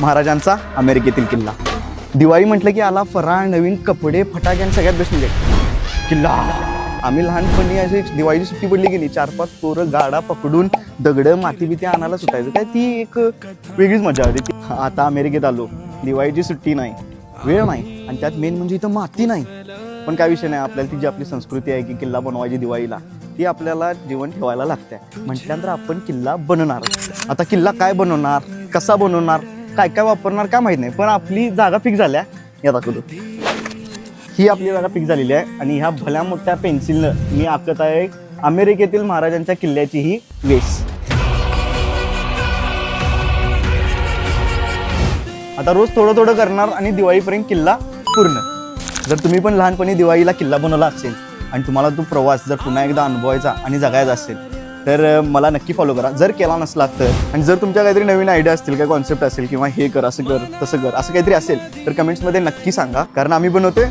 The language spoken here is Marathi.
महाराजांचा अमेरिकेतील किल्ला. दिवाळी म्हटलं की आला फराळ, नवीन कपडे, फटाके आणि सगळ्यात बेस्ट म्हणजे किल्ला. आम्ही लहानपणी अशी दिवाळीची सुट्टी पडली की नाही 4-5 पोरं गाडा पकडून दगडं माती बिती आणायला सुटायचं. काय ती एक वेगळीच मजा होती. आता अमेरिकेत आलो, दिवाळीची सुट्टी नाही, वेळ नाही आणि त्यात मेन म्हणजे इथं माती नाही. पण काय विषय नाही, आपल्याला ती जी आपली संस्कृती आहे की किल्ला बनवायची दिवाळीला, ती आपल्याला जीवन ठेवायला लागते. म्हटल्यानंतर आपण किल्ला बनवणार. आता किल्ला काय बनवणार, कसा बनवणार, काय काय वापरणार काय माहीत नाही, पण आपली जागा फिक्स झाल्या. या दाखवतो, ही आपली जागा फिक्स झालेली आहे आणि ह्या भल्या मोठ्या पेन्सिलनं मी आखत आहे अमेरिकेतील महाराजांच्या किल्ल्याची ही वेस. आता रोज थोडं थोडं करणार आणि दिवाळीपर्यंत किल्ला पूर्ण. जर तुम्ही पण लहानपणी दिवाळीला किल्ला बनवला असेल आणि तुम्हाला तो प्रवास जर पुन्हा एकदा अनुभवायचा आणि जगायचा असेल तर मला नक्की फॉलो करा. जर केला नसला तर, आणि जर तुमच्या काहीतरी नवीन आयडिया असतील, काय कॉन्सेप्ट असेल किंवा हे कर, असं कर, तसं कर, असं काहीतरी असेल तर कमेंट्समध्ये नक्की सांगा, कारण आम्ही बनवतोय